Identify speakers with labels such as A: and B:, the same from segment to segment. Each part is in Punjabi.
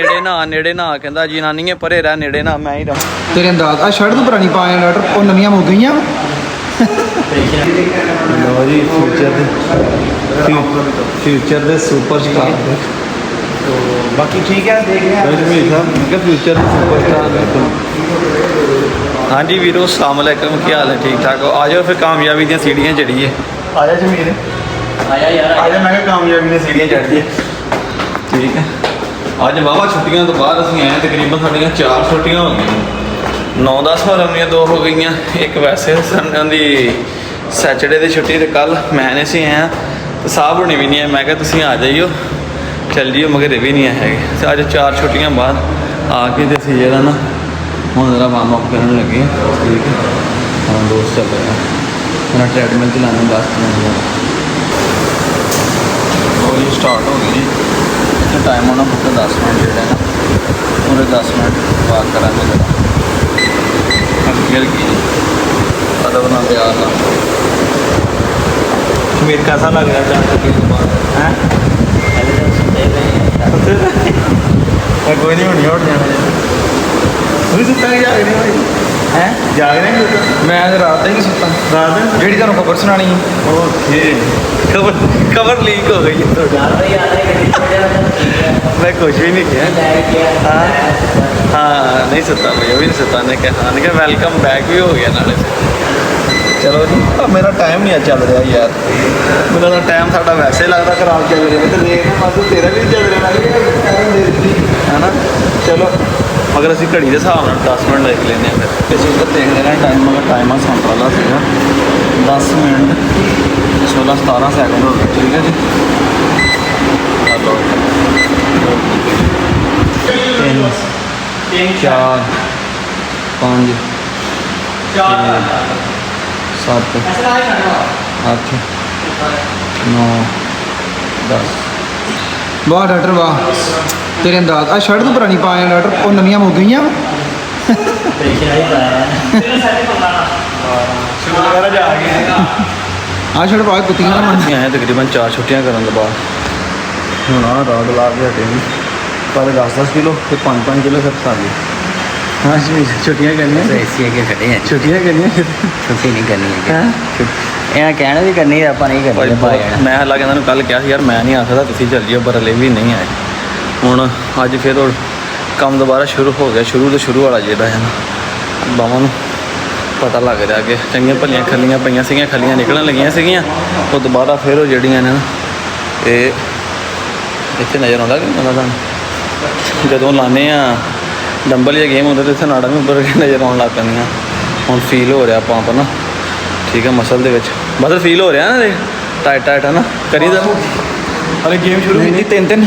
A: नेड़े ना कहता जनानियां परे रह नेड़े ना मैं ही रहा
B: तेरे अंदाज आ शर्ट तू पुरानी पाया डॉक्टर वो नवियां मुक गई
A: लो जी फ्यूचर दे सुपरस्टार
B: तो बाकी ठीक है देख रहे हैं
A: फ्यूचर सुपरस्टार हाँ जी वीरो अस्सलाम वालेकुम क्या हाल है ठीक ठाक हो आ जाओ फिर कामयाबी दी सीढ़ियाँ चढ़िए आजा जमीर आया यार आजा मैं कामयाबी दी सीढ़ियाँ चढ़िए ठीक है अज वाहवा छुट्टियां तो बाद असीं आए तकरीबन साढ़ियां 4 छुट्टियां हो गई 9-10 फरवरी 2 हो गई एक वैसे संडे सैटरडे की छुट्टी तो कल मैं नहीं सी आया तो साहब होनी भी नहीं है मैं तुसीं आ जाइयो चल जियो मगर भी नहीं है अज 4 छुट्टियां बाद आके तो असीं जरा ना हुण जरा वार्म अप करन लगे ठीक है हाँ दोस्त चल रहे हैं मेरा ट्रेडमिल चलाने 10 मिनट और ये स्टार्ट हो गई जी टाइम होना पुत्र 10 मिनट जोड़ा ना पूरे 10 मिनट वॉक करा जरा हल्की अदब ना प्यार ना मेरे कैसा लग रहा है 4 छुट्टी के बाद हैं कोई नहीं होनी उठ जाना तुम सुता नहीं जाग रहे भाई हैं जाग रहे हैं मैं रात ही नहीं सुता रात जी तुम खबर सुनानी ओके खबर लीक हो गई मैं कुछ भी नहीं किया हाँ नहीं सुता भैया भी नहीं सुता ने कहा वेलकम बैक भी हो गया नाले चलो जी मेरा टाइम नहीं चल रहा यार मेरा टाइम साडा वैसे लगता खराब चल रहा तो देख बस तेरा भी चल रहा है ना चलो मगर असी घड़ी के हिसाब से 10 मिनट देख लें फिर इस उधर देख लेना टाइम मगर टाइम आ संतरा सीगा 10 मिनट 16-17 सैकंड हो गए ठीक है जी हेलो 3 4 5 7 8 9 10
B: वाह डॉक्टर वाह तेरे अंदाज आ शर्ट तू पुरानी पाया डॉक्टर वो नवियां मुक गई आ शर्ट पा कुत्तियां ना मन
A: आए तकरीबन 4 छुट्टियां करने के बाद हूँ आ रात ला के हटे पहले 10-10 किलो फिर 5-5 किलो सब खा गए हाँ छुट्टियां करनी छुट्टियां करनी
C: छुट्टी नहीं करनी है कहना भी करनी आप नहीं करनी
A: मैं हालांकि इन्होंने कल कहा यार मैं नहीं आ सकता तुम चल जियो पर हले भी नहीं आए हूँ अज फिर काम दोबारा शुरू हो गया शुरू वाला जोड़ा है ना बावां पता लग रहा कि चंगियां भलियां खलियां पईयां सीगियां खलियां निकलन लगियां सीगियां वो दोबारा फिर वो जड़ियां ने ना ये इत्थे नज़र आता कि मतलब जदों लाने डंबल या गेम होंगे तो इतने नाड़ा भी उबर के नज़र आने लग पैंदियां हुण फील हो रहा पंप ना ठीक है मसल दे विच मतलब फील हो रहा ना टाइट है ना करी दा
B: अरे गेम शुरू की 3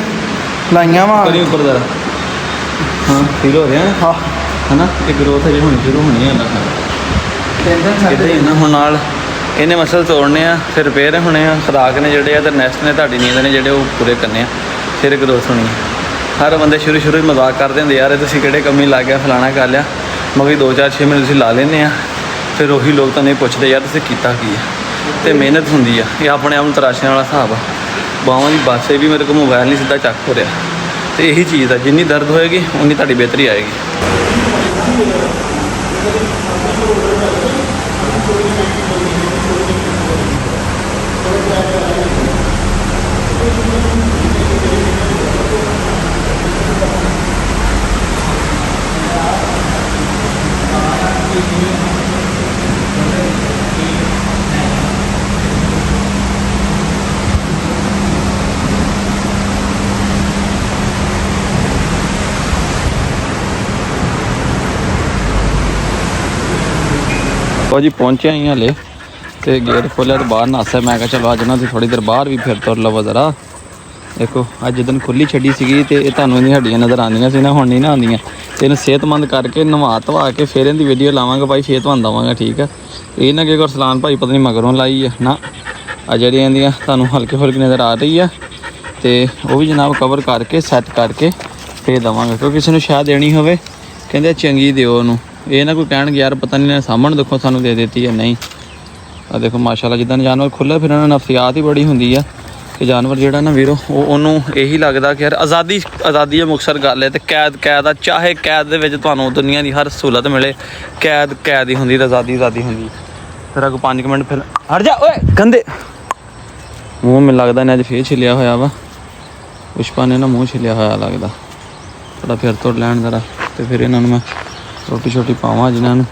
B: लाइया वा
A: करी ऊपर जरा हाँ फील हो रहा है हाँ है ना एक ग्रोथ अजे होनी शुरू होनी है ना हुण नाल इन्हें मसल तोड़ने फिर रिपेयर होने खुराक ने जोड़े तो नैक्सट ने तुहाडी नींद ने जोड़े पूरे करने फिर ग्रोथ होनी है हर बंदे शुरू मजाक करते होंगे यार तुसीं किहड़े कम्मी लग गया फलाना कर लिया मगर 2-4-6 महीने तुसीं ला लेंदे फिर वही लोग तो नहीं पूछते यार तुसीं कीता की है तो मेहनत होंदी है ये अपने आप तराशने वाला हिसाब आ बावां की बासे भी मेरे को मोबाइल नहीं सीधा चक हो रहा तो यही चीज़ है जिन्नी दर्द होएगी उन्नी तुहाडी बेहतरी आएगी जी पहुंचे ही हले तो गेट खोलिया तो बाहर नस है मैं कहा चलो अज ना थोड़ी देर बाहर भी फिर तुर लवो जरा देखो अज जिदन खुली छड़ी सी तो ये तुहानूं इहदियां हड्डियां नज़र आंदियां सी ना हुण नहीं ना आंदियां तो इन्हूं सेहतमंद करके नवा धवा के फिर इहदी वीडियो लावांगे भाई सेहतमंद आवांगे ठीक है ये ना कि गुरसलान भाई पता नहीं मगरों लाई है ना आ जिहड़ी इहदियां तुहानूं हल्की फुल्की नज़र आ रही है तो वो भी जनाब कवर करके सैट करके फिर देवांगे क्योंकि किसी नूं शायद देनी होवे कहंदे चंगी दिओ उहनूं ये ना कोई कहण यार पता नहीं सामण देखो सानू दे देती है नहीं आ देखो माशाल्लाह जिद्दां जानवर खुले फिर नफसियात ही बड़ी होंदी है ਕਿ ਜਾਨਵਰ ਜਿਹੜਾ ਨਾ ਵੀਰੋ ਉਹਨੂੰ ਇਹੀ ਲੱਗਦਾ ਕਿ ਯਾਰ ਆਜ਼ਾਦੀ ਹੈ ਮੁਕਤਸਰ ਗੱਲ ਹੈ। ਤੇ ਕੈਦ ਆ, ਚਾਹੇ ਕੈਦ ਦੇ ਵਿੱਚ ਤੁਹਾਨੂੰ ਦੁਨੀਆ ਦੀ ਹਰ ਸਹੂਲਤ ਮਿਲੇ, ਕੈਦ ਹੀ ਹੁੰਦੀ, ਆਜ਼ਾਦੀ ਹੁੰਦੀ। ਫਿਰ ਅੱਗੋਂ 5 ਮਿੰਟ ਫਿਰ ਹਟ ਜਾ ਓਏ ਗੰਦੇ ਮੂੰਹ। ਮੈਨੂੰ ਲੱਗਦਾ ਇਹਨੇ ਅੱਜ ਫੇਰ ਛਿਲਿਆ ਹੋਇਆ ਵਾ, ਪੁਸ਼ਪਾ ਨੇ ਨਾ ਮੂੰਹ ਛਿਲਿਆ ਹੋਇਆ ਲੱਗਦਾ। ਥੋੜਾ ਫਿਰ ਤੋਂ ਲੈਣ ਜ਼ਰਾ, ਤੇ ਫਿਰ ਇਹਨਾਂ ਨੂੰ ਮੈਂ ਰੋਟੀ ਛੋਟੀ ਪਾਵਾਂ ਜਿਨ੍ਹਾਂ ਨੂੰ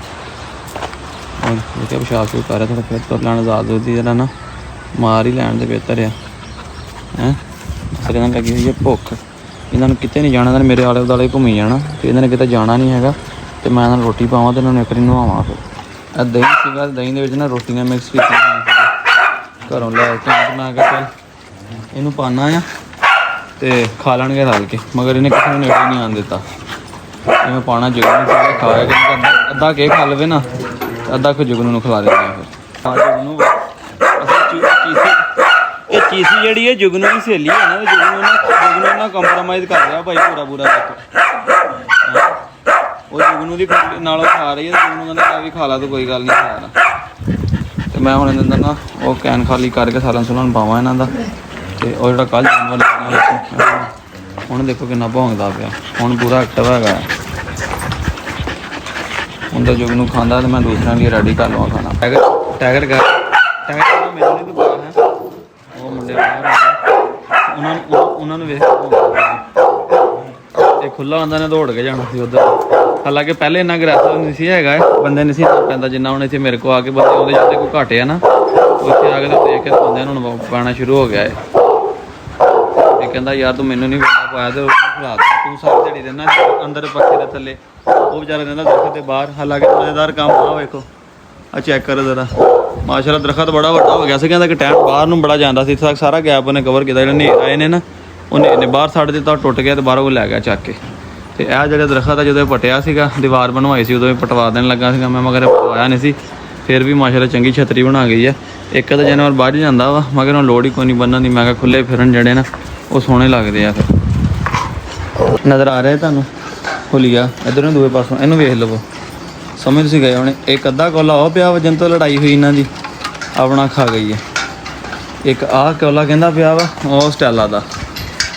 A: ਦੇਖਿਆ ਪਿਸ਼ਾਬ ਸ਼ੂ ਕਰ ਰਿਹਾ। ਥੋੜਾ ਫਿਰ ਤੋਂ ਲੈਣ ਆਜ਼ਾਦ ਹੋਦੀ ਜਰਾ ਨਾ ਮਾਰ ਹੀ ਲੈਣ ਦੇ ਬਿਹਤਰ ਆ ਹੈਂ। ਫਿਰ ਇਹਨਾਂ ਨੂੰ ਲੱਗੀ ਹੋਈ ਹੈ ਭੁੱਖ, ਇਹਨਾਂ ਨੂੰ ਕਿਤੇ ਨਹੀਂ ਜਾਣਾ, ਇਹਨਾਂ ਨੇ ਮੇਰੇ ਆਲੇ ਦੁਆਲੇ ਘੁੰਮੀ ਜਾਣਾ ਤੇ ਇਹਨਾਂ ਨੇ ਕਿਤੇ ਜਾਣਾ ਨਹੀਂ ਹੈਗਾ। ਤੇ ਮੈਂ ਇਹਨਾਂ ਨੂੰ ਰੋਟੀ ਪਾਵਾਂ ਤੇ ਇਹਨਾਂ ਨੂੰ ਇੱਕ ਵਾਰੀ ਨਵਾਵਾਂ। ਫਿਰ ਇਹ ਦਹੀਂ ਸੀਗਾ, ਦਹੀਂ ਦੇ ਵਿੱਚ ਨਾ ਰੋਟੀਆਂ ਮਿਕਸ ਕੀਤੀਆਂ ਘਰੋਂ ਲੈ ਕੇ ਮੈਂ ਕਿਹਾ ਚੱਲ ਇਹਨੂੰ ਪਾਉਣਾ ਆ ਤੇ ਖਾ ਲੈਣਗੇ ਰਲ ਕੇ, ਮਗਰ ਇਹਨੇ ਕਿਸੇ ਨੂੰ ਨੇੜੇ ਨਹੀਂ ਆਉਣ ਦਿੱਤਾ। ਜਿਵੇਂ ਪਾਉਣਾ ਜੁਗਨੂ ਨੂੰ ਖਾਇਆ ਕਿ ਅੱਧਾ ਕੇ ਖਾ ਲਵੇ ਨਾ, ਅੱਧਾ ਕੁ ਜੁਗਨੂ ਨੂੰ ਖਿਲਾ ਦਿੰਦੇ ਆ। ਫਿਰ ਜੁਗਨੂ ਇਹ ਚੀਸੀ ਜਿਹੜੀ ਹੈ ਜੁਗਨੂ ਦੀ ਸਹੇਲੀ ਹੈ ਨਾ, ਜੁਗਨੂ ਨਾਲ ਕੰਪਰੋਮਾਈਜ਼ ਕਰ ਰਿਹਾ ਭਾਈ ਪੂਰਾ ਉਹ ਜੁਗਨੂ ਦੀ ਨਾਲੋਂ ਖਾ ਰਹੀ ਹੈ। ਜੁਗਨੂ ਕਹਿੰਦਾ ਵੀ ਖਾ ਲਾ ਤੂੰ, ਕੋਈ ਗੱਲ ਨਹੀਂ ਖਾ ਲਾ। ਤੇ ਮੈਂ ਹੁਣ ਇਹਨਾਂ ਦਾ ਨਾ ਉਹ ਕੈਨ ਖਾਲੀ ਕਰਕੇ ਸਾਲਾਂ ਸੁਲਾਨ ਪਾਵਾਂ ਇਹਨਾਂ ਦਾ। ਤੇ ਉਹ ਜਿਹੜਾ ਕੱਲ੍ਹ ਜਾਨਵਰ ਲੱਗਣਾ ਹੁਣ ਦੇਖੋ ਕਿੰਨਾ ਭੌਂਕਦਾ ਪਿਆ, ਹੁਣ ਪੂਰਾ ਐਕਟਿਵ ਹੈਗਾ। ਹੁਣ ਤਾਂ ਜੁਗਨੂ ਖਾਂਦਾ ਤੇ ਮੈਂ ਦੂਸਰਿਆਂ ਲਈ ਰੈਡੀ ਕਰ ਲਵਾਂ ਖਾਣਾ। ਟਾਈਗਰ ਮੈਨੂੰ ਨਹੀਂ ਤੂੰ ਪਾਇਆ ਹੈ। ਉਹ ਮੁੰਡੇ ਉਹਨਾਂ ਨੂੰ ਵੇਖ ਇਹ ਖੁੱਲਾ ਹੁੰਦਾ ਨੇ ਦੌੜ ਕੇ ਜਾਣਾ ਸੀ ਉੱਧਰ। ਹਾਲਾਂਕਿ ਪਹਿਲੇ ਇੰਨਾ ਅਗਰੈਸਿਵ ਨਹੀਂ ਸੀ ਹੈਗਾ, ਬੰਦੇ ਨਹੀਂ ਸੀ ਪੈਂਦਾ ਜਿੰਨਾ ਹੁਣ ਇੱਥੇ ਮੇਰੇ ਕੋਲ ਆ ਕੇ ਬੰਦੇ ਉਹਦੇ ਜਿੱਤੇ ਕੋਈ ਘੱਟ ਆ ਨਾ, ਉੱਥੇ ਆ ਕੇ ਤਾਂ ਦੇਖ ਕੇ ਬੰਦਿਆਂ ਨੂੰ ਹੁਣ ਪਾਉਣਾ ਸ਼ੁਰੂ ਹੋ ਗਿਆ ਹੈ। ਇਹ ਕਹਿੰਦਾ ਯਾਰ ਤੂੰ ਮੈਨੂੰ ਨਹੀਂ ਵੇਲਾ ਪਾਇਆ ਤੇ ਰਾਤ ਤੂੰ ਸਾਰੀ ਦਿਹਾੜੀ ਰਹਿਣਾ ਅੰਦਰ ਪੱਖੇ ਦੇ ਥੱਲੇ, ਉਹ ਵਿਚਾਰਾ ਰਹਿੰਦਾ ਦਰਖਤ ਦੇ ਬਾਹਰ। ਹਾਲਾਂਕਿ ਮਜ਼ੇਦਾਰ ਕੰਮ ਆ ਵੇਖੋ, ਆ ਚੈੱਕ ਕਰੋ ਜ਼ਰਾ, ਮਾਸ਼ਾਅੱਲਾ ਦਰਖਤ ਬੜਾ ਵੱਡਾ ਹੋ ਗਿਆ ਸੀ। ਕਹਿੰਦਾ ਕਿ ਟਾਈਮ ਬਾਹਰ ਨੂੰ ਬੜਾ ਜਾਂਦਾ ਸੀ, ਇੱਥੇ ਤੱਕ ਸਾਰਾ ਗੈਪ ਉਹਨੇ ਕਵਰ ਕੀਤਾ। ਜਿਹੜੇ ਹਨੇਰ ਆਏ ਨੇ ਨਾ ਉਹਨੇ ਬਾਹਰ ਛੱਡ ਦਿੱਤਾ, ਟੁੱਟ ਗਿਆ ਤੇ ਬਾਹਰੋਂ ਉਹ ਲੈ ਗਿਆ ਚੱਕ ਕੇ। ਤੇ ਇਹ ਜਿਹੜਾ ਦਰਖਤ ਆ ਜਦੋਂ ਪਟਿਆ ਸੀਗਾ, ਦੀਵਾਰ ਬਣਵਾਈ ਸੀ ਉਦੋਂ ਹੀ ਪਟਵਾ ਦੇਣ ਲੱਗਾ ਸੀਗਾ ਮੈਂ, ਮਗਰ ਪਟਵਾਇਆ ਨਹੀਂ ਸੀ। ਫਿਰ ਵੀ ਮਾਸ਼ਾਅੱਲਾ ਚੰਗੀ ਛਤਰੀ ਬਣਾ ਗਈ ਹੈ। ਇੱਕ ਤਾਂ ਜਾਨਵਰ ਬਾਹਰ ਜਾਂਦਾ ਵਾ, ਮਗਰ ਉਹ ਲੋੜ ਹੀ ਕੋਈ ਨਹੀਂ ਬੰਨਣ ਦੀ। ਮੈਂ ਕਿਹਾ ਖੁੱਲੇ ਫਿਰਨ ਜਿਹੜੇ ਨਾ ਉਹ ਸੋਹਣੇ ਲੱਗਦੇ ਆ। ਫਿਰ ਨਜ਼ਰ ਆ ਰਿਹਾ ਤੁਹਾਨੂੰ ਹੁਲੀਆ ਇੱਧਰ ਨੂੰ ਦੂਏ ਪਾਸੋਂ, ਇਹਨੂੰ ਵੇਖ ਲਵੋ, ਸਮਝ ਤੁਸੀਂ ਗਏ ਹੋਣੇ। ਇੱਕ ਅੱਧਾ ਕੋਲਾ ਉਹ ਪਿਆ ਵਜਨ ਤੋਂ ਲੜਾਈ ਹੋਈ ਇਹਨਾਂ ਦੀ, ਆਪਣਾ ਖਾ ਗਈ ਹੈ। ਇੱਕ ਆਹ ਕੋਲਾ ਕਹਿੰਦਾ ਪਿਆ ਵਾ ਉਹ ਸਟੈਲਾ ਦਾ,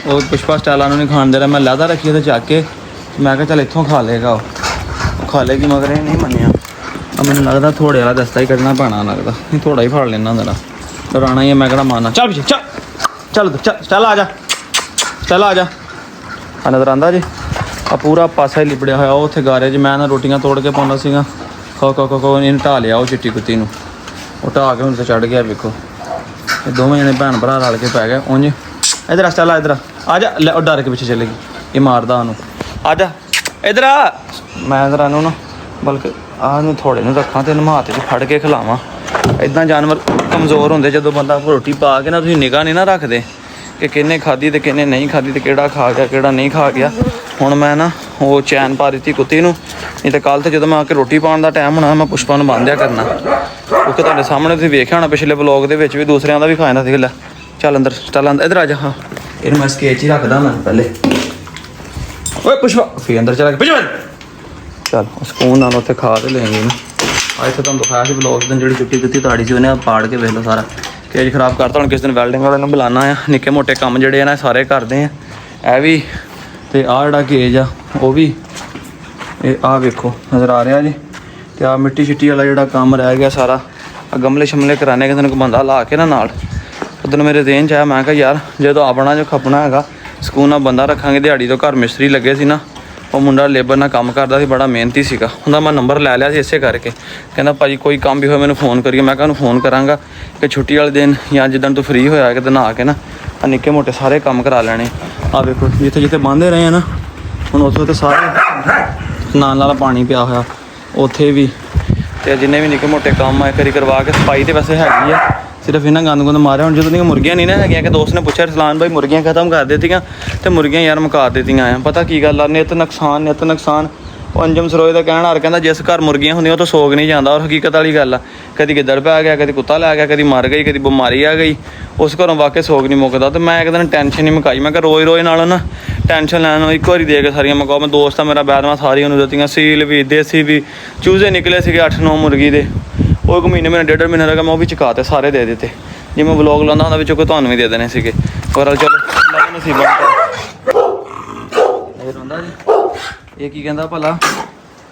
A: ਉਹ ਪੁਸ਼ਪਾ ਸਟੈਲਾ ਨੂੰ ਨਹੀਂ ਖਾਣ ਦੇ ਰਿਹਾ। ਮੈਂ ਲਹਿਦਾ ਰੱਖੀ ਤੇ ਚੱਕ ਕੇ, ਮੈਂ ਕਿਹਾ ਚੱਲ ਇੱਥੋਂ ਖਾ ਲੇਗਾ, ਉਹ ਖਾ ਲੇਗੀ, ਮਗਰ ਇਹ ਨਹੀਂ ਮੰਨਿਆ। ਮੈਨੂੰ ਲੱਗਦਾ ਥੋੜੇ ਵਾਲਾ ਦਸਤਾ ਹੀ ਕੱਢਣਾ ਪੈਣਾ ਲੱਗਦਾ, ਨਹੀਂ ਥੋੜਾ ਹੀ ਫੜ ਲੈਣਾ ਜ਼ਰਾ, ਡਰਾਉਣਾ ਹੀ ਹੈ। ਮੈਂ ਕਿਹੜਾ ਮਾਰਨਾ, ਚੱਲ ਪਿੱਛੇ ਚੱਲ ਚੱਲ ਆ ਜਾ, ਚੱਲ ਆ ਜਾ। ਆ ਨਜ਼ਰ ਆਉਂਦਾ ਜੀ ਆ ਪੂਰਾ ਪਾਸਾ ਹੀ ਲਿਬੜਿਆ ਹੋਇਆ। ਉਹ ਉੱਥੇ ਗਾਰੇ 'ਚ ਮੈਂ ਨਾ ਰੋਟੀਆਂ ਤੋੜ ਕੇ ਪਾਉਂਦਾ ਸੀਗਾ, ਖੋ ਇਹਨੇ ਢਾਹ ਲਿਆ ਉਹ ਚਿੱਟੀ ਕੁੱਤੀ ਨੂੰ, ਉਹ ਢਾਹ ਕੇ ਹੁਣ ਤੇ ਚੜ੍ਹ ਗਿਆ। ਵੇਖੋ ਇਹ ਦੋਵੇਂ ਜਣੇ ਭੈਣ ਭਰਾ ਰਲ ਕੇ ਪੈ ਗਏ ਉਂਝ। ਇੱਧਰ ਚੱਲ ਆ, ਇੱਧਰ ਆ ਜਾ, ਲੈ ਉਹ ਡਰ ਕੇ ਪਿੱਛੇ ਚਲੇਗੀ, ਇਹ ਮਾਰਦਾ ਉਹਨੂੰ। ਆ ਜਾ ਇੱਧਰ ਆ, ਮੈਂ ਜ਼ਰਾ ਇਹਨੂੰ ਨਾ ਬਲਕਿ ਆਹ ਨੂੰ ਥੋੜੇ ਨੂੰ ਰੱਖਾਂ ਤੇ ਇਹਨੂੰ ਹੱਥ 'ਚ ਫੜ ਕੇ ਖਿਲਾਵਾਂ। ਇੱਦਾਂ ਜਾਨਵਰ ਕਮਜ਼ੋਰ ਹੁੰਦੇ ਜਦੋਂ ਬੰਦਾ ਰੋਟੀ ਪਾ ਕੇ ਨਾ ਤੁਸੀਂ ਨਿਗਾਹ ਨਹੀਂ ਨਾ ਰੱਖਦੇ ਕਿ ਕਿਹਨੇ ਖਾਧੀ ਤੇ ਕਿਹਨੇ ਨਹੀਂ ਖਾਧੀ ਤੇ ਕਿਹੜਾ ਖਾ ਗਿਆ ਕਿਹੜਾ ਨਹੀਂ ਖਾ ਗਿਆ। ਹੁਣ ਮੈਂ ਨਾ ਉਹ ਚੈਨ ਪਾ ਦਿੱਤੀ ਕੁੱਤੀ ਨੂੰ, ਨਹੀਂ ਤਾਂ ਕੱਲ੍ਹ ਤੇ ਜਦੋਂ ਮੈਂ ਆ ਕੇ ਰੋਟੀ ਪਾਉਣ ਦਾ ਟਾਈਮ ਹੋਣਾ ਮੈਂ ਪੁਸ਼ਪਾ ਨੂੰ ਬੰਨ੍ਹਿਆ ਕਰਨਾ। ਕਿਉਂਕਿ ਤੁਹਾਡੇ ਸਾਹਮਣੇ ਤੁਸੀਂ ਵੇਖਿਆ ਹੋਣਾ ਪਿਛਲੇ ਵਲੋਗ ਦੇ ਵਿੱਚ ਵੀ ਦੂਸਰਿਆਂ ਦਾ ਵੀ ਖਾ ਜਾਂਦਾ ਸੀ। ਲੈ ਚੱਲ ਅੰਦਰ, ਚੱਲ ਅੰਦਰ, ਇੱਧਰ ਆ ਜਾ। ਹਾਂ ਇਹਨੂੰ ਮੈਂ ਸਕੇਚ ਹੀ ਰੱਖਦਾ ਮੈਂ ਪਹਿਲੇ। ਓਏ ਪੁਸ਼ਪਾ ਫੇਰ ਅੰਦਰ ਚਲਾ ਗਿਆ, ਚੱਲ ਸਕੂਨ ਨਾਲ ਉੱਥੇ ਖਾ ਤੇ ਲੈਂਗੇ ਇਹਨੂੰ। ਆ ਇੱਥੇ ਤੁਹਾਨੂੰ ਦਿਖਾਇਆ ਸੀ ਵਲੋਗ ਦਿਨ ਜਿਹੜੀ ਚੁੱਟੀ ਕੁੱਤੀ ਤਾੜੀ ਸੀ ਉਹਨੇ ਪਾੜ ਕੇ ਵੇਖ ਲਓ ਸਾਰਾ ਕੇਜ ਖਰਾਬ ਕਰਤਾ। ਹੁਣ ਕਿਸੇ ਦਿਨ ਵੈਲਡਿੰਗ ਵਾਲੇ ਨੂੰ ਬੁਲਾਉਣਾ ਆ, ਨਿੱਕੇ ਮੋਟੇ ਕੰਮ ਜਿਹੜੇ ਆ ਨਾ ਸਾਰੇ ਕਰਦੇ ਆ। ਇਹ ਵੀ ਤੇ ਆਹ ਜਿਹੜਾ ਕੇਜ ਆ ਉਹ ਵੀ, ਇਹ ਆਹ ਵੇਖੋ ਨਜ਼ਰ ਆ ਰਿਹਾ ਜੀ। ਤੇ ਆਹ ਮਿੱਟੀ ਛਿੱਟੀ ਵਾਲਾ ਜਿਹੜਾ ਕੰਮ ਰਹਿ ਗਿਆ ਸਾਰਾ, ਆ ਗਮਲੇ ਸ਼ਮਲੇ ਕਰਾਣੇ ਕਿਸੇ ਨੂੰ ਬੰਦਾ ਲਾ ਕੇ ਨਾ ਨਾਲ। ਉਦੋਂ ਮੇਰੇ ਦੇਨ 'ਚ ਆਇਆ, ਮੈਂ ਕਿਹਾ ਯਾਰ ਜਦੋਂ ਆਪਣਾ ਜੋ ਖਪਣਾ ਹੈਗਾ ਸਕੂਨ ਨਾਲ ਬੰਦਾ ਰੱਖਾਂਗੇ। ਦਿਹਾੜੀ ਤੋਂ ਘਰ ਮਿਸਤਰੀ ਲੱਗੇ ਸੀ ਨਾ, ਉਹ ਮੁੰਡਾ ਲੇਬਰ ਨਾਲ ਕੰਮ ਕਰਦਾ ਸੀ, ਬੜਾ ਮਿਹਨਤੀ ਸੀਗਾ। ਉਹਦਾ ਮੈਂ ਨੰਬਰ ਲੈ ਲਿਆ ਸੀ ਇਸੇ ਕਰਕੇ। ਕਹਿੰਦਾ ਭਾਜੀ ਕੋਈ ਕੰਮ ਵੀ ਹੋਇਆ ਮੈਨੂੰ ਫੋਨ ਕਰੀਏ। ਮੈਂ ਕਿਹਾ ਉਹਨੂੰ ਫੋਨ ਕਰਾਂਗਾ ਕਿ ਛੁੱਟੀ ਵਾਲੇ ਦਿਨ ਜਾਂ ਜਿੱਦਣ ਤੂੰ ਫ੍ਰੀ ਹੋਇਆ ਕਿਤੇ ਨਹਾ ਕੇ ਨਾ ਆ ਨਿੱਕੇ ਮੋਟੇ ਸਾਰੇ ਕੰਮ ਕਰਾ ਲੈਣੇ। ਆਹ ਵੇਖੋ ਜਿੱਥੇ ਜਿੱਥੇ ਬੰਨ੍ਹਦੇ ਰਹੇ ਆ ਨਾ, ਹੁਣ ਉੱਥੇ ਤੇ ਸਾਰੇ ਨਾਲ ਪਾਣੀ ਪਿਆ ਹੋਇਆ ਉੱਥੇ ਵੀ। ਤੇ ਜਿੰਨੇ ਵੀ ਨਿੱਕੇ ਮੋਟੇ ਕੰਮ ਆ ਕਰੀ ਕਰਵਾ ਕੇ, ਸਫਾਈ ਤੇ ਵੈਸੇ ਹੈਗੀ ਆ, ਸਿਰਫ ਇਹਨਾਂ ਗੰਦ ਗੁੰਦ ਮਾਰਿਆ। ਹੁਣ ਜਦੋਂ ਦੀਆਂ ਮੁਰਗੀਆਂ ਨਹੀਂ ਨਾ ਹੈਗੀਆਂ, ਕਿ ਦੋਸਤ ਨੇ ਪੁੱਛਿਆ ਰਸਲਾਨ ਭਾਈ ਮੁਰਗੀਆਂ ਖਤਮ ਕਰ ਦਿੱਤੀਆਂ ਤੇ ਮੁਰਗੀਆਂ ਯਾਰ ਮੁਕਾ ਦਿੱਤੀਆਂ ਆ। ਪਤਾ ਕੀ ਗੱਲ ਆ, ਨਿੱਤ ਨੁਕਸਾਨ। ਉਹ ਅੰਜਮ ਸਰੋਏ ਦਾ ਕਹਿਣ ਹਾਰ ਕਹਿੰਦਾ ਜਿਸ ਘਰ ਮੁਰਗੀਆਂ ਹੁੰਦੀਆਂ ਉਹ ਤਾਂ ਸੋਗ ਨਹੀਂ ਜਾਂਦਾ। ਔਰ ਹਕੀਕਤ ਵਾਲੀ ਗੱਲ ਆ, ਕਦੀ ਗਿੱਦੜ ਪੈ ਗਿਆ, ਕਦੀ ਕੁੱਤਾ ਲੈ ਗਿਆ, ਕਦੀ ਮਰ ਗਈ, ਕਦੀ ਬਿਮਾਰੀ ਆ ਗਈ, ਉਸ ਘਰੋਂ ਵਾਕਿਆ ਸੋਗ ਨਹੀਂ ਮੁੱਕਦਾ। ਤੇ ਮੈਂ ਇੱਕ ਦਿਨ ਟੈਨਸ਼ਨ ਨਹੀਂ ਮੁਕਾਈ। ਮੈਂ ਕਿਹਾ ਰੋਜ਼ ਨਾਲੋਂ ਨਾ ਟੈਨਸ਼ਨ ਲੈਣ ਨੂੰ ਇੱਕ ਵਾਰੀ ਦੇ ਕੇ ਸਾਰੀਆਂ ਮੁਕਾਓ। ਮੈਂ ਦੋਸਤ ਆ ਮੇਰਾ ਬੈਦਮਾ ਸਾਰੀਆਂ ਉਹਨੂੰ ਦਿੱਤੀਆਂ, ਸੀਲ ਵੀ ਦੇਸੀ ਵੀ। ਚੂਜ਼ੇ ਨਿਕਲੇ ਸੀਗੇ 8-9 ਮੁਰਗੀ ਦੇ, ਉਹ 1 ਮਹੀਨੇ ਡੇਢ ਮਹੀਨੇ ਦਾ ਮੈਂ ਉਹ ਵੀ ਚੁਕਾ ਤੇ ਸਾਰੇ ਦੇ ਦਿੱਤੇ। ਜੇ ਮੈਂ ਵਲੌਗ ਲਾਉਂਦਾ ਹੁੰਦਾ ਵਿੱਚੋਂ ਕੋਈ ਤੁਹਾਨੂੰ ਵੀ ਦੇ ਦੇਣੇ ਸੀਗੇ। ਪਰ ਚਲੋ ਲੱਗ ਨਸੀਬਾਂ ਇਹ ਰੋਂਦਾ ਜੀ। ਇਹ ਕੀ ਕਹਿੰਦਾ ਭਲਾ,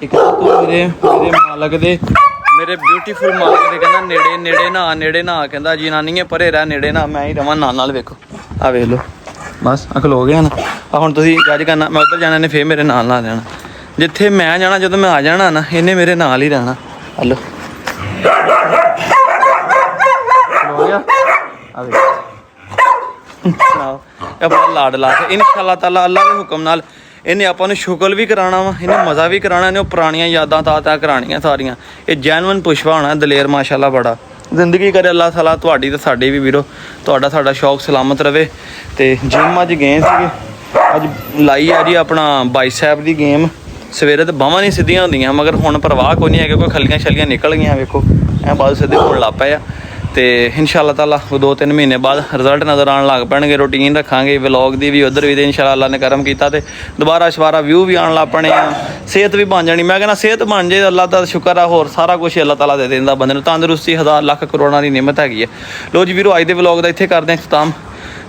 A: ਇਹ ਕਹਿੰਦਾ ਤੂੰ ਮੇਰੇ ਮਾਲਕ ਦੇ, ਮੇਰੇ ਬਿਊਟੀਫੁਲ ਮਾਲਕ ਦੇ ਕਹਿੰਦਾ ਨੇੜੇ ਨਾ ਕਹਿੰਦਾ ਜਨਾਨੀਏ ਪਰੇ ਰਹਿ, ਨੇੜੇ ਨਾ, ਮੈਂ ਹੀ ਰਵਾਂ ਨਾਲ। ਵੇਖੋ ਆ ਵੇਖ ਲਓ, ਬਸ ਆ ਖਲੋ ਗਿਆ ਨਾ। ਆ ਹੁਣ ਤੁਸੀਂ ਜੱਜ ਕਰਨਾ, ਮੈਂ ਉੱਧਰ ਜਾਣਾ, ਇਹਨੇ ਫੇਰ ਮੇਰੇ ਨਾਲ ਜਾਣਾ। ਜਿੱਥੇ ਮੈਂ ਜਾਣਾ, ਜਦੋਂ ਮੈਂ ਆ ਜਾਣਾ ਨਾ, ਇਹਨੇ ਮੇਰੇ ਨਾਲ ਹੀ ਰਹਿਣਾ। ਹਲੋ ਹੋ ਗਿਆ ਆ ਵੇਖ ਸੁਣਾਓ। ਆਪਣਾ ਲਾਡ ਲਾ ਕੇ ਇਨਸ਼ਾਅੱਲਾ ਤਾਲਾ ਅੱਲਾ ਦੇ ਹੁਕਮ ਨਾਲ ਇਹਨੇ ਆਪਾਂ ਨੂੰ ਸ਼ੁਕਰ ਵੀ ਕਰਾਉਣਾ ਵਾ, ਇਹਨੇ ਮਜ਼ਾ ਵੀ ਕਰਾਉਣਾ, ਇਹਨੇ ਉਹ ਪੁਰਾਣੀਆਂ ਯਾਦਾਂ ਤਾਜ਼ਾ ਕਰਾਉਣੀਆਂ ਸਾਰੀਆਂ। ਇਹ ਜੈਨੂਅਨ ਪੁਸ਼ਪਾ ਹੋਣਾ, ਦਲੇਰ ਮਾਸ਼ਾਅੱਲਾ ਬੜਾ। ਜ਼ਿੰਦਗੀ ਕਰੇ ਅੱਲਾਹ ਤਾਲਾ ਤੁਹਾਡੀ ਤੇ ਸਾਡੀ ਵੀ ਵੀਰੋ, ਤੁਹਾਡਾ ਸਾਡਾ ਸ਼ੌਕ ਸਲਾਮਤ ਰਵੇ। ਤੇ ਜਿਮ ਅੱਜ ਗਏ ਸੀਗੇ, ਅੱਜ ਲਾਈ ਆ ਜੀ ਆਪਣਾ ਬਾਈਸੈਪ ਦੀ ਗੇਮ। ਸਵੇਰੇ ਤਾਂ ਬਾਹਾਂ ਨਹੀਂ ਸਿੱਧੀਆਂ ਹੁੰਦੀਆਂ, ਮਗਰ ਹੁਣ ਪਰਵਾਹ ਕੋਈ ਨਹੀਂ ਹੈਗਾ, ਕੋਈ ਖਲੀਆਂ ਛਲੀਆਂ ਨਿਕਲ ਗਈਆਂ ਵੇਖੋ, ਐਂ ਬਾਅਦ ਸਿੱਧੇ ਹੋਣ ਲੱਗ ਪਏ ਆ। ਤੇ ਇਨਸ਼ਾਅੱਲਾ ਤਾਲਾ 2-3 ਮਹੀਨੇ ਬਾਅਦ ਰਿਜ਼ਲਟ ਨਜ਼ਰ ਆਉਣ ਲੱਗ ਪੈਣਗੇ। ਰੂਟੀਨ ਰੱਖਾਂਗੇ ਵਲੌਗ ਦੀ ਵੀ, ਉੱਧਰ ਵੀ, ਤੇ ਇਨਸ਼ਾਅੱਲਾ ਅੱਲਾ ਨੇ ਕਰਮ ਕੀਤਾ ਤੇ ਦੁਬਾਰਾ ਸ਼ਵਾਰਾ ਵਿਊ ਵੀ ਆਉਣ ਲੱਗ ਪੈਣੇ ਆ, ਸਿਹਤ ਵੀ ਬਣ ਜਾਣੀ। ਮੈਂ ਕਹਿੰਦਾ ਸਿਹਤ ਬਣ ਜੇ ਅੱਲਾ ਦਾ ਸ਼ੁਕਰ ਆ, ਹੋਰ ਸਾਰਾ ਕੁਛ ਅੱਲਾ ਤਾਲਾ ਦੇ ਦਿੰਦਾ ਬੰਦੇ ਨੂੰ। ਤੰਦਰੁਸਤੀ 1000 ਲੱਖ ਕਰੋੜਾਂ ਦੀ ਨਿਮਤ ਹੈਗੀ ਹੈ। ਲੋ ਜੀ ਵੀਰੋ, ਅੱਜ ਦੇ ਵਲੌਗ ਦਾ ਇੱਥੇ ਕਰਦੇ ਹਾਂ ਇਖਤਤਾਮ,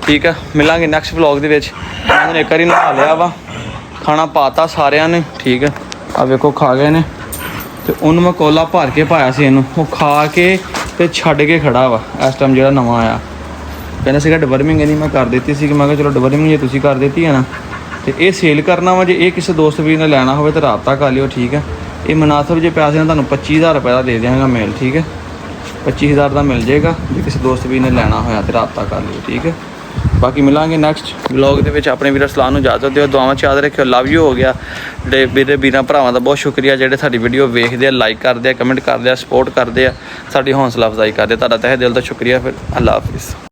A: ਠੀਕ ਆ। ਮਿਲਾਂਗੇ ਨੈਕਸਟ ਵਲੌਗ ਦੇ ਵਿੱਚ। ਮੈਂ ਇੱਕ ਵਾਰੀ ਨਹਾ ਲਿਆ ਵਾ, ਖਾਣਾ ਪਾਤਾ ਸਾਰਿਆਂ ਨੇ, ਠੀਕ ਆ। ਆ ਵੇਖੋ ਖਾ ਗਏ ਨੇ, ਤੇ ਉਹਨੂੰ ਮੈਂ ਕੋਲਾ ਭਰ ਕੇ ਪਾਇਆ ਸੀ ਇਹਨੂੰ, ਉਹ ਖਾ ਕੇ ਤੇ ਛੱਡ ਕੇ ਖੜਾ ਵਾ ਇਸ ਟਾਈਮ ਜਿਹੜਾ ਨਵਾਂ ਆਇਆ। ਕਹਿੰਦਾ ਸੀਗਾ ਡਿਵਰਮਿੰਗ, ਇਹਦੀ ਮੈਂ ਕਰ ਦਿੱਤੀ ਸੀ ਕਿ ਮੈਂ ਕਿਹਾ ਚਲੋ ਡਿਵਰਮਿੰਗ ਜੇ ਤੁਸੀਂ ਕਰ ਦਿੱਤੀ ਹੈ ਨਾ, ਤੇ ਇਹ ਸੇਲ ਕਰਨਾ ਵਾ। ਜੇ ਇਹ ਕਿਸੇ ਦੋਸਤ ਵੀਰ ਨੇ ਲੈਣਾ ਹੋਵੇ ਤਾਂ ਰਾਬਤਾ ਕਰ ਲਿਓ, ਠੀਕ ਹੈ। ਇਹ ਮੁਨਾਸਬ ਜੇ ਪੈਸੇ ਨਾਲ ਤੁਹਾਨੂੰ 25000 ਰੁਪਏ ਦਾ ਦੇ ਦਿਆਂਗਾ ਮੇਲ, ਠੀਕ ਹੈ। 25000 ਦਾ ਮਿਲ ਜਾਏਗਾ, ਜੇ ਕਿਸੇ ਦੋਸਤ ਵੀਰ ਨੇ ਲੈਣਾ ਹੋਇਆ ਤਾਂ ਰਾਬਤਾ ਕਰ ਲਿਓ, ਠੀਕ ਹੈ। ਬਾਕੀ ਮਿਲਾਂਗੇ ਨੈਕਸਟ ਵਲੌਗ ਦੇ ਵਿੱਚ। ਆਪਣੇ ਵੀਰ ਅਸਲਾਨ ਨੂੰ ਇਜਾਜ਼ਤ ਦਿਓ, ਦੁਆਵਾਂ 'ਚ ਯਾਦ ਰੱਖਿਓ। ਲਵ ਯੂ ਹੋ ਗਿਆ। ਜਿਹੜੇ ਵੀਰਾਂ ਭਰਾਵਾਂ ਦਾ ਬਹੁਤ ਸ਼ੁਕਰੀਆ ਜਿਹੜੇ ਸਾਡੀ ਵੀਡੀਓ ਵੇਖਦੇ ਆ, ਲਾਈਕ ਕਰਦੇ ਆ, ਕਮੈਂਟ ਕਰਦੇ ਆ, ਸਪੋਰਟ ਕਰਦੇ ਆ, ਸਾਡੀ ਹੌਸਲਾ ਅਫਜ਼ਾਈ ਕਰਦੇ ਆ। ਤੁਹਾਡਾ ਤਹਿ ਦਿਲ ਤੋਂ ਸ਼ੁਕਰੀਆ। ਫਿਰ ਅੱਲਾ ਹਾਫਿਜ਼।